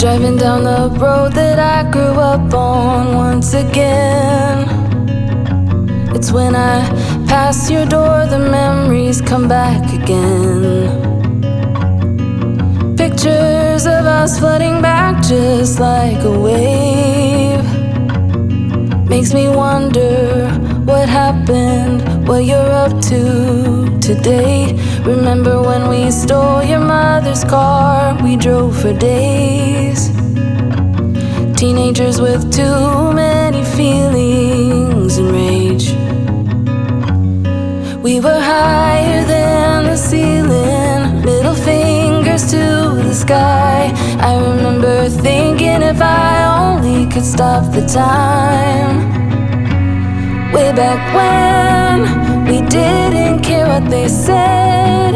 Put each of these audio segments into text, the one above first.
Driving down the road that I grew up on once again. It's when I pass your door, the memories come back again. Pictures of us flooding back just like a wave. Makes me wonder what happened, what you're up to today. Remember when we stole your mother's car, we drove for days. Teenagers with too many feelings and rage. We were higher than the ceiling, middle fingers to the sky. I remember thinking if I only could stop the time. Way back when we didn't care what they said.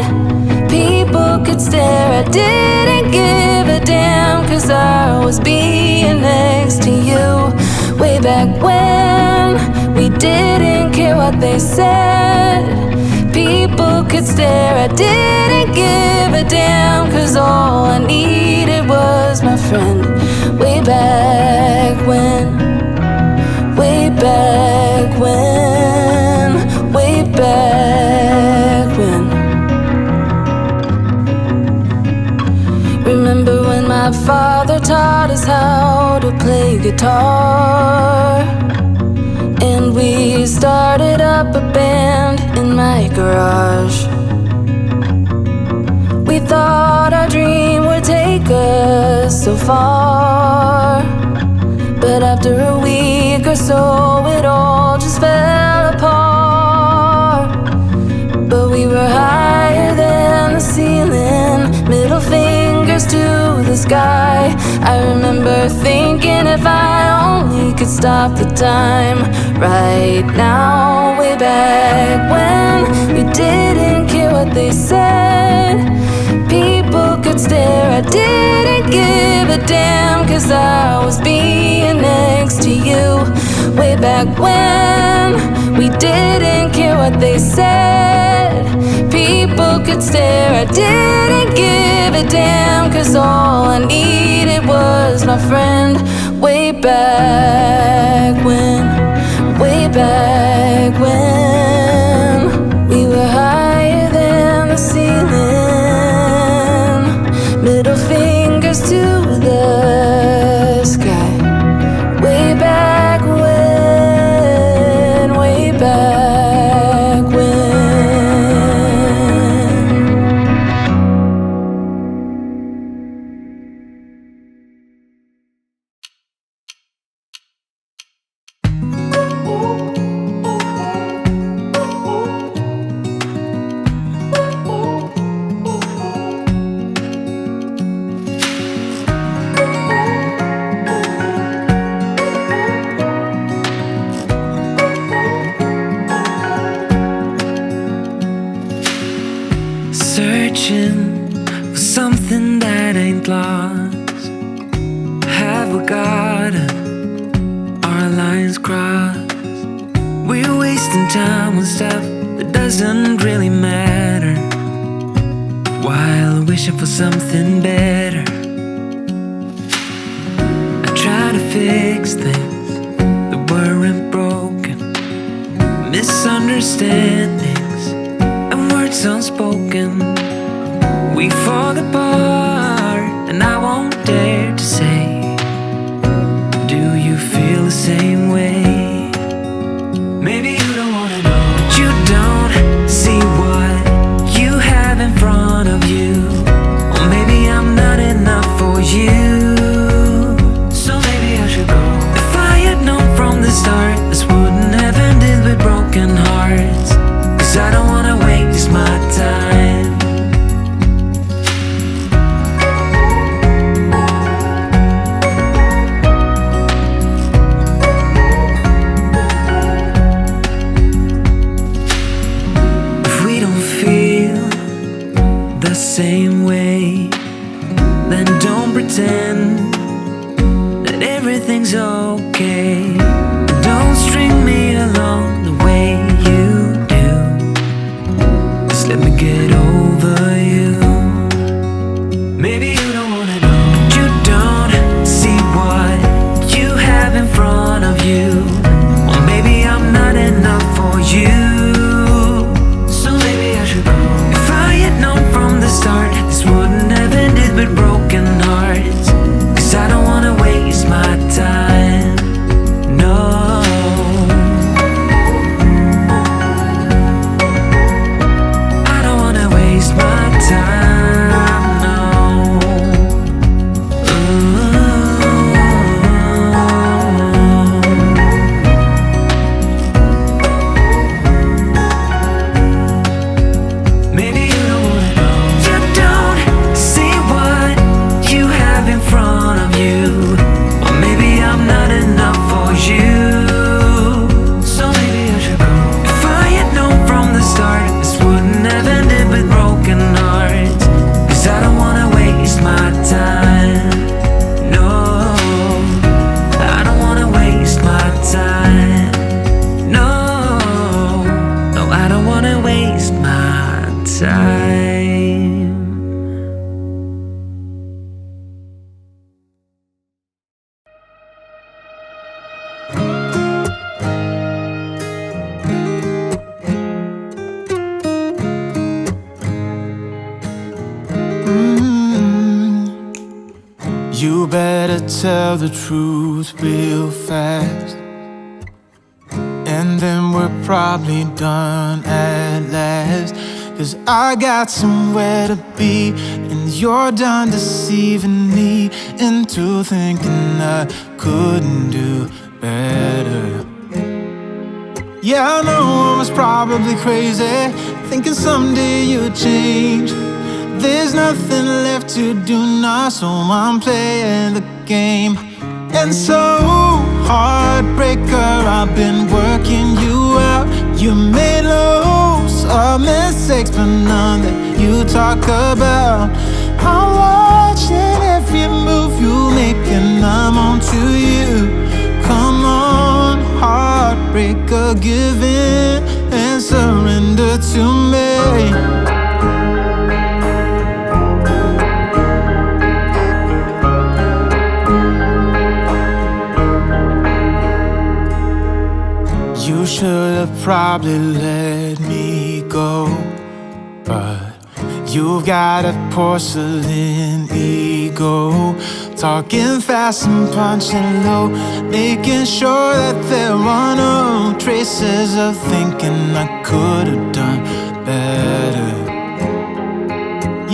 People could stare, I didn't give a damn, 'cause I was being next to you. Way back when we didn't care what they said. People could stare, I didn't give a damn, 'cause all I needed was my friend. Way back when, way back when, way back when. Remember when my father taught us how to play guitar, and we started up a band in my garage. We thought our dream would take us so far, but after a week or so it all just fell apart. But we were higher than the ceiling, middle fingers to the sky. I remember thinking if I only could stop the time right now. Way back when we didn't care what they said. People could stare, I didn't give a damn, 'cause I was being next to you. Way back when we didn't care what they said. People could stare, I didn't give a damn, 'cause all I needed was my friend. Way back when, way back when we were higher than the ceiling, middle fingers to the sky. Way back when, way back when. Searching for something that ain't lost. Have we got our lines crossed? We're wasting time on stuff that doesn't really matter, while wishing for something better. I try to fix things that weren't broken, misunderstandings and words unspoken. We fall apart, and I won't dare to say, do you feel the same way? Maybe you don't wanna know, but you don't see what you have in front of you. Or maybe I'm not enough for you, so maybe I should go. If I had known from the start, this wouldn't have ended with broken hearts, 'cause I don't wanna waste my time. Same way, then don't pretend that everything's okay. Don't string me along the way you do. Just let me get over you. Maybe you don't wanna know, but you don't better tell the truth real fast, and then we're probably done at last. 'Cause I got somewhere to be, and you're done deceiving me into thinking I couldn't do better. Yeah, I know I was probably crazy, thinking someday you'd change. There's nothing left to do now, so I'm playing the game. And so, heartbreaker, I've been working you out. You made loads of mistakes, but none that you talk about. I'm watching every move you make, and I'm on to you. Come on, heartbreaker, give in and surrender to me. You should have probably let me go, but you've got a porcelain ego, talking fast and punching low, making sure that there are no traces of thinking I could have done better.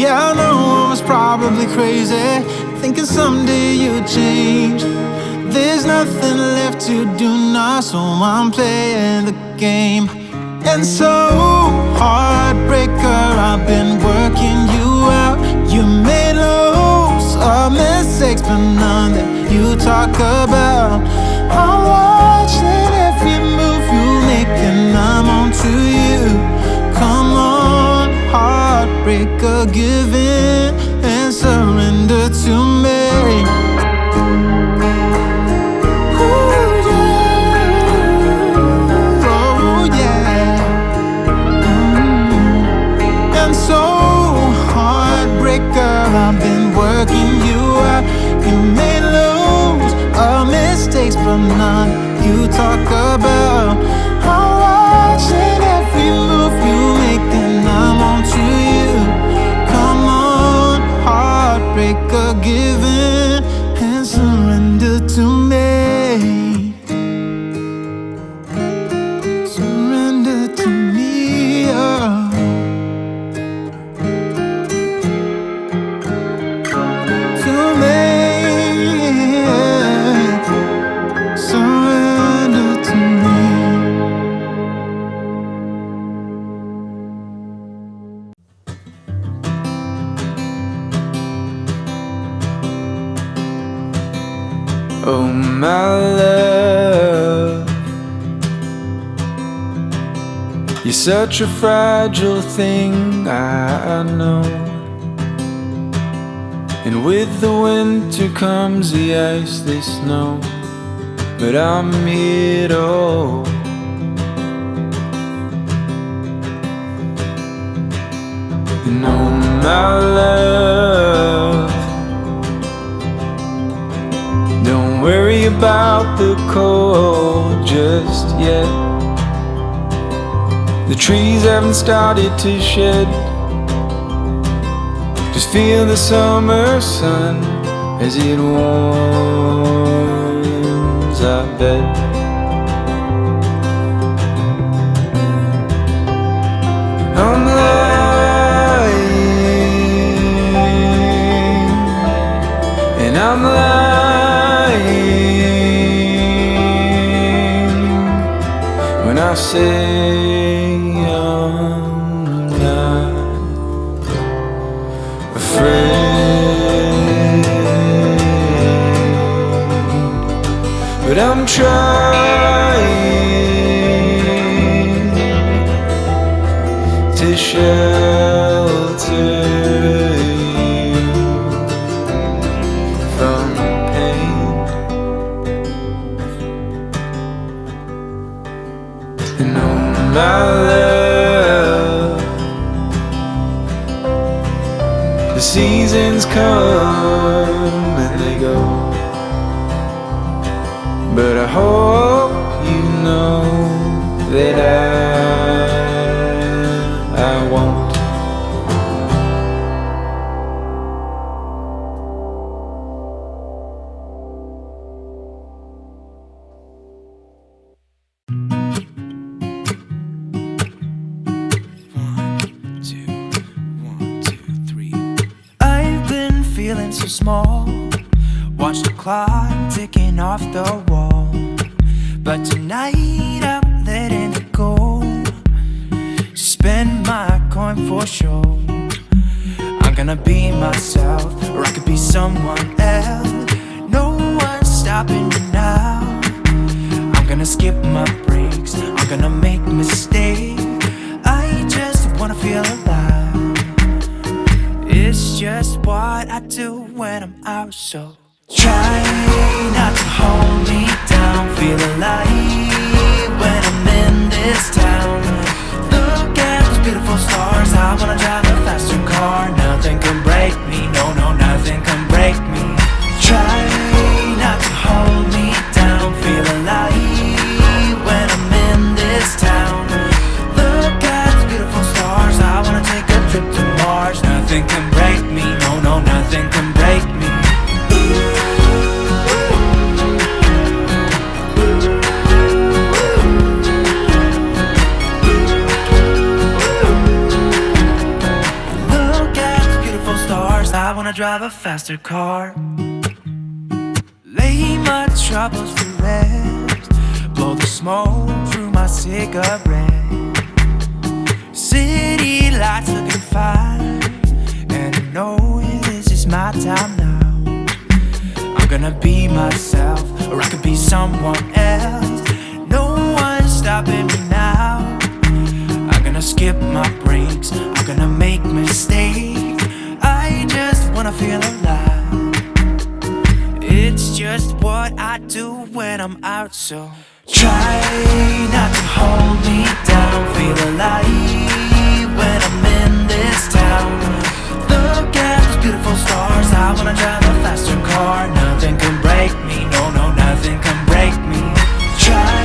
Yeah, I know I was probably crazy, thinking someday you'd change. There's nothing left to do now, so I'm playing the game. And so, heartbreaker, I've been working you out. You made loads of mistakes, but none that you talk about. I'm watching every move you make, and I'm on to you. Come on, heartbreaker, give in and surrender to me. I've been working you out. You made loads of mistakes, but none you talk about. I'm watching every move you make, and I'm on to you. Come on, heartbreaker, give in and surrender to me. Surrender to me, oh. Oh, my love, you're such a fragile thing, I know. And with the winter comes the ice, the snow, but I'm here to hold. And oh, my love, don't worry about the cold just yet. The trees haven't started to shed. Just feel the summer sun as it warms our bed. I'm lying, and I'm lying when I say I'm not afraid, but I'm trying to shelter you from pain. And oh, my love, the seasons come and they go, but I hope you know that I won't. so small. Watch the clock ticking off the wall. But tonight I'm letting it go. Spend my coin for sure. I'm gonna be myself, or I could be someone else. No one's stopping me now. I'm gonna skip my breaks, I'm gonna make mistakes. I just wanna feel alive. It's just what I do when I'm out, so try not to hold me down. Feel alive when I'm in this town. Look at those beautiful stars. I wanna drive a faster car. Nothing can break me, no, no, nothing can break me. Try not to hold me down. Feel alive when I'm in this town. Look at those beautiful stars. I wanna take a trip to Mars. Nothing can break me, no, no, nothing can break me. I wanna drive a faster car. Lay my troubles to rest. Blow the smoke through my cigarette. City lights looking fine, and I know this is my time now. I'm gonna be myself, or I could be someone else. No one's stopping me now. I'm gonna skip my breaks, I'm gonna make mistakes. I just wanna feel alive. It's just what I do when I'm out, so try not to hold me down. Feel alive when I'm in this town. Look at those beautiful stars. I wanna drive a faster car. Nothing can break me, no, no, nothing can break me. Try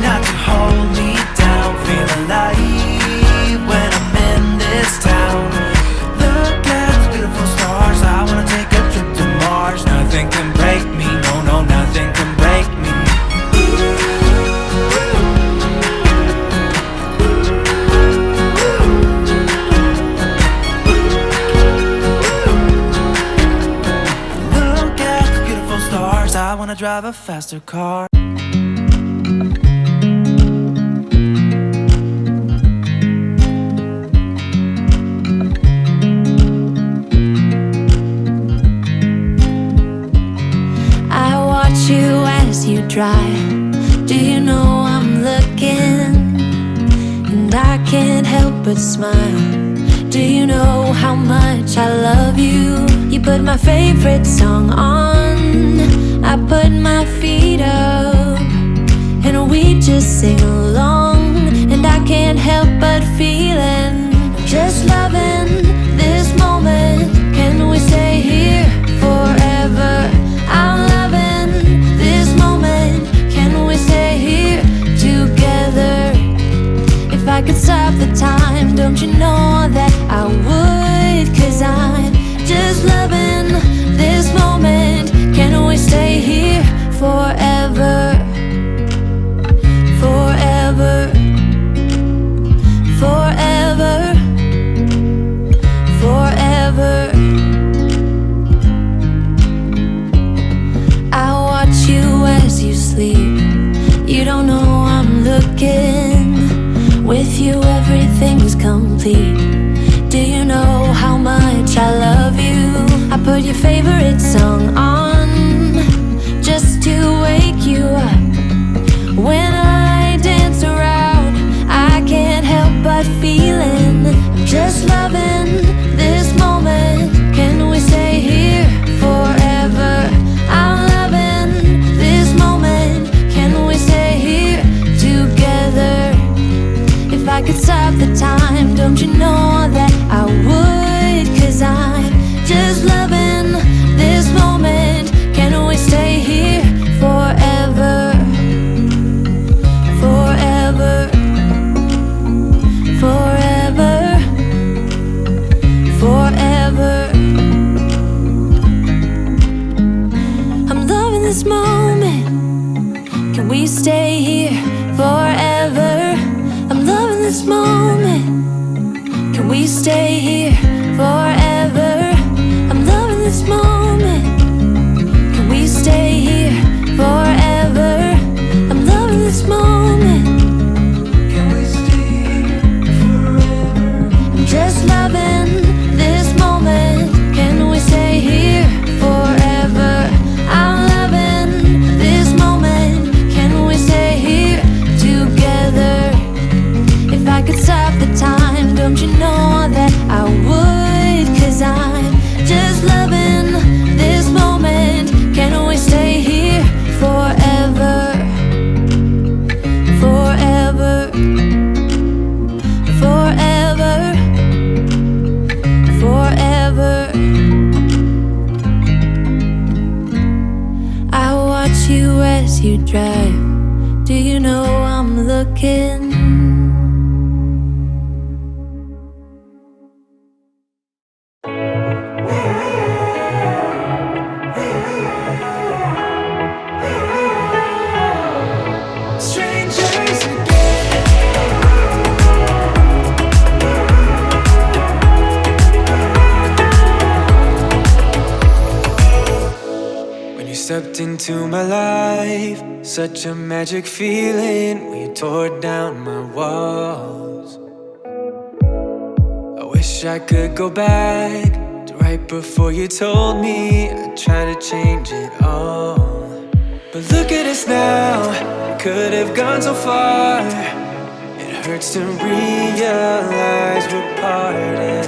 not to hold me down. Feel alive when I'm in this town. I wanna take a trip to Mars. Nothing can break me, no, no, nothing can break me. Look at the beautiful stars. I wanna drive a faster car. You as you drive, do you know I'm looking? And I can't help but smile. Do you know how much I love you? You put my favorite song on, I put my feet up, and we just sing along. And I can't help but feeling, just loving this moment. Can we stay here forever? I'm loving this moment. Can we stay here together? If I could stop the time, don't you know that I would? 'Cause I'm just loving this moment. Can we stay here forever? Forever. Forever. Forever. I watch you as you sleep. You don't know I'm looking. With you everything's complete. Do you know how much I love you? I put your favorite song on just to wake you up. When I dance around, I can't help but feeling, I'm just loving this moment. Can we stay here forever? I'm loving this moment. Can we stay here together? If I could stop the time, don't you know that I would? 'Cause I'm just loving this moment. Can we stay here forever? Forever. Forever. Forever. I'm loving this moment. Can we stay here forever? I'm loving this moment. Can we stay here forever? I'm loving this moment. at you as you drive. Do you know I'm looking? Stepped into my life, such a magic feeling when you tore down my walls. I wish I could go back to right before you told me I'd try to change it all. But look at us now, we could have gone so far. It hurts to realize we're parted.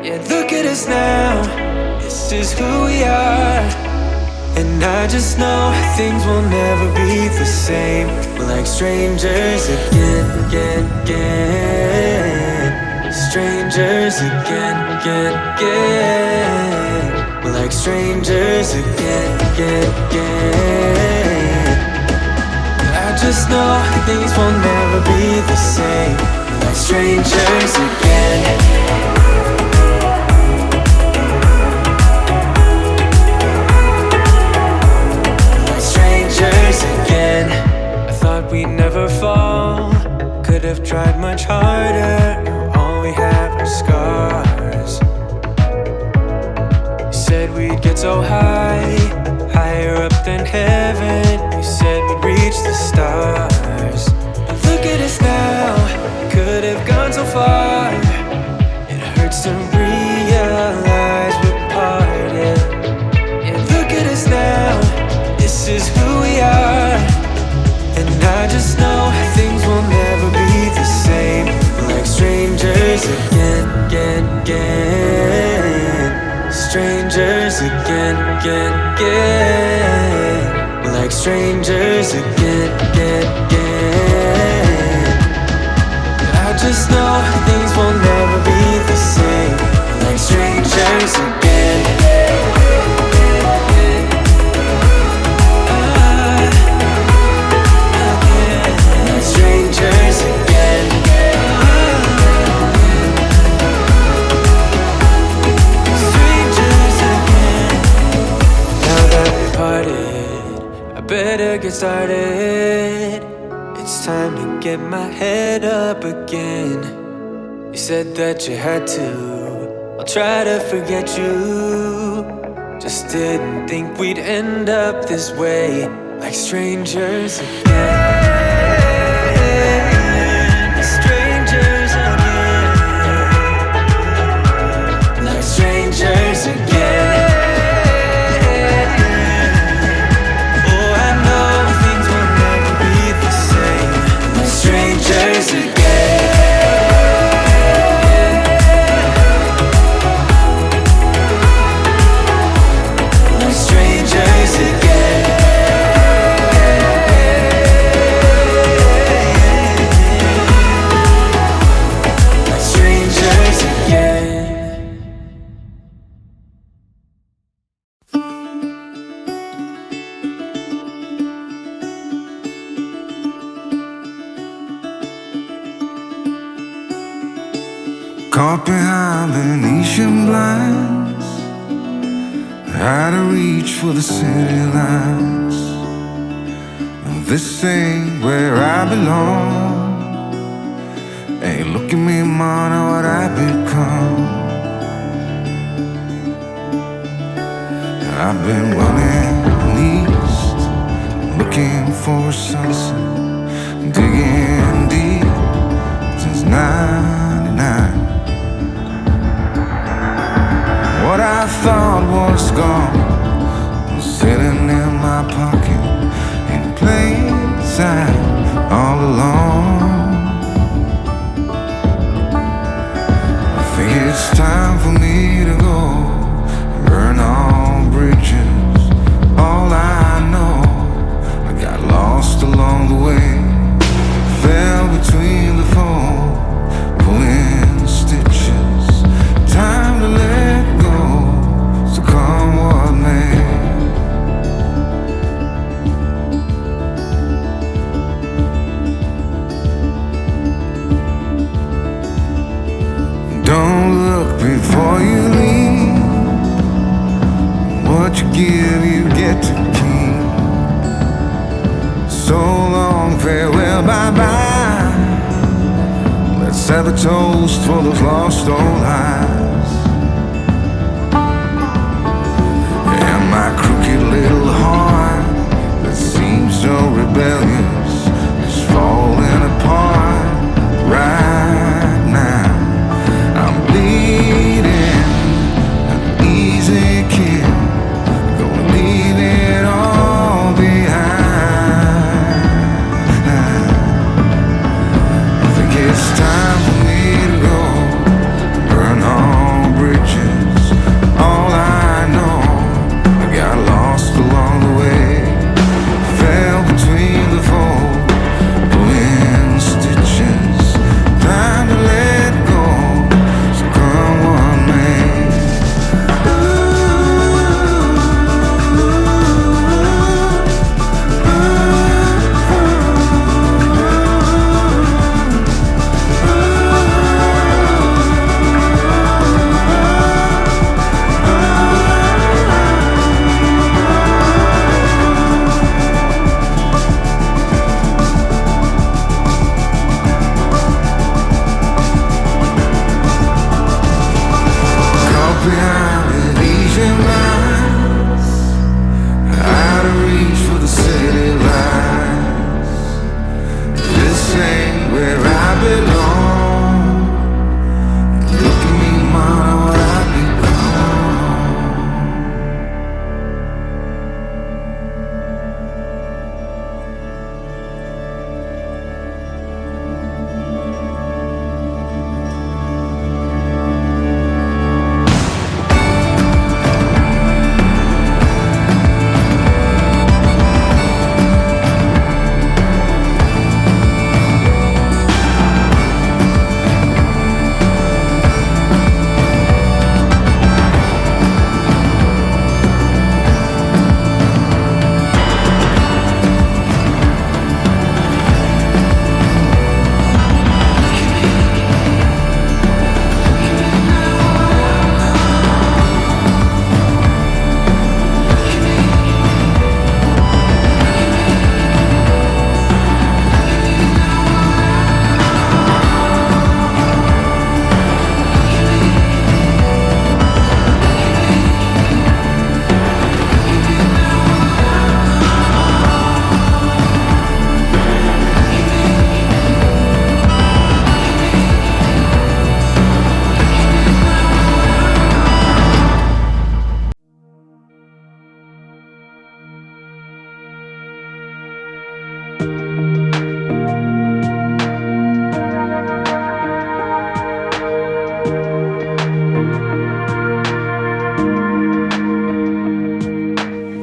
Yeah, look at us now, this is who we are. And I just know things will never be the same. We're like strangers again. Strangers again. We're like strangers again. I just know things will never be the same. We're like strangers again. Again, I thought we'd never fall. Could have tried much harder. Now all we have are scars. You said we'd get so high, higher up than heaven. You said we'd reach the stars. But look at us now, could have gone so far. It hurts to realize we're parted. Yeah, look at us now, this is who we are. And I just know things will never be the same. We're like strangers again. Strangers again. We're like strangers again. I just know things will never be the same. We're like strangers again. Strangers again. Strangers again. Now that we parted, I better get started. It's time to get my head up again. You said that you had to, I'll try to forget you. Just didn't think we'd end up this way. Like strangers again. Strangers again. Oh, I know things will never be the same. Like strangers again. Like strangers again. Like strangers again. Caught behind Venetian blinds, out of reach for the city lights. This ain't where I belong. Hey, look at me, man, what I've become. I've been running east, looking for a sunset, digging deep since '99. What I thought was gone was sitting in my pocket in plain sight all along. I think it's time for me to go and burn all bridges. All I know, I got lost along the way, fell between the foam, pulling stitches. Time to let go, so come what may. have a toast for those lost old eyes. And my crooked little heart that seems so rebellious is falling apart right now. I'm bleeding, an easy kill, gonna leave it all behind. I think it's time for me to go, burn all bridges. All I know, I got lost along the way, fell between the fold, pulling stitches. Time to let go, so come what may. Caught behind Elysian lines, out of reach for the city lights. This ain't where I belong. Look at me, mama, what I become.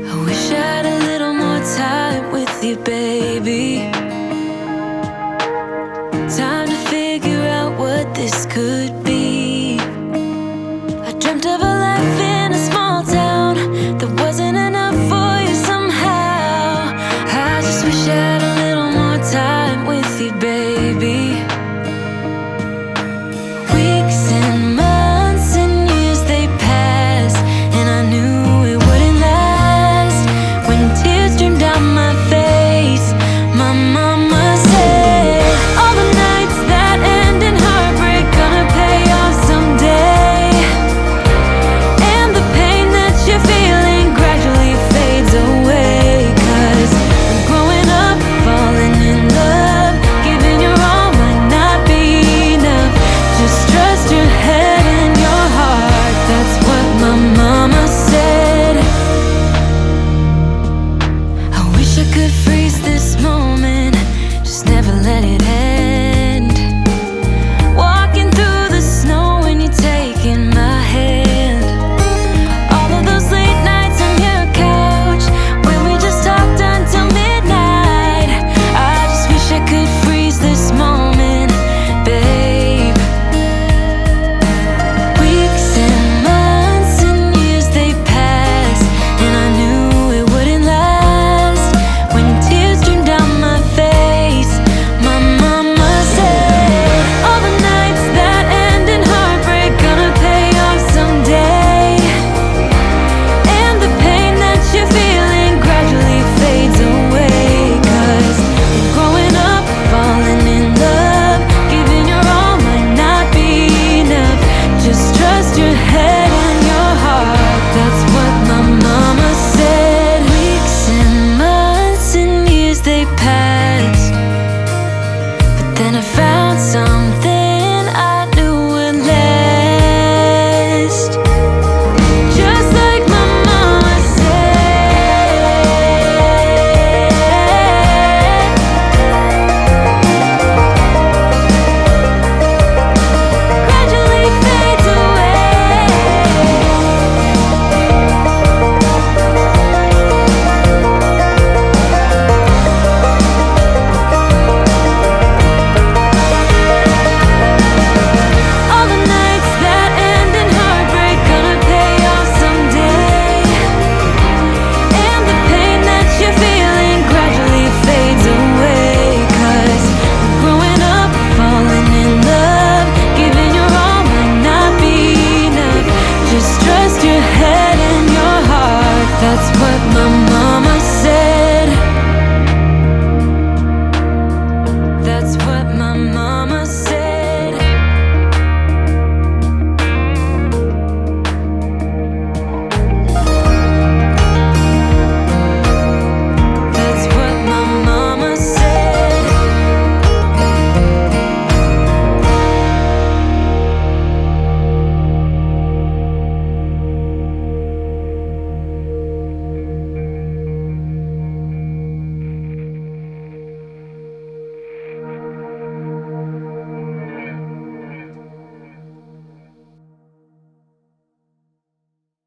I wish I had a little more time with you, baby. Time to figure out what this could be.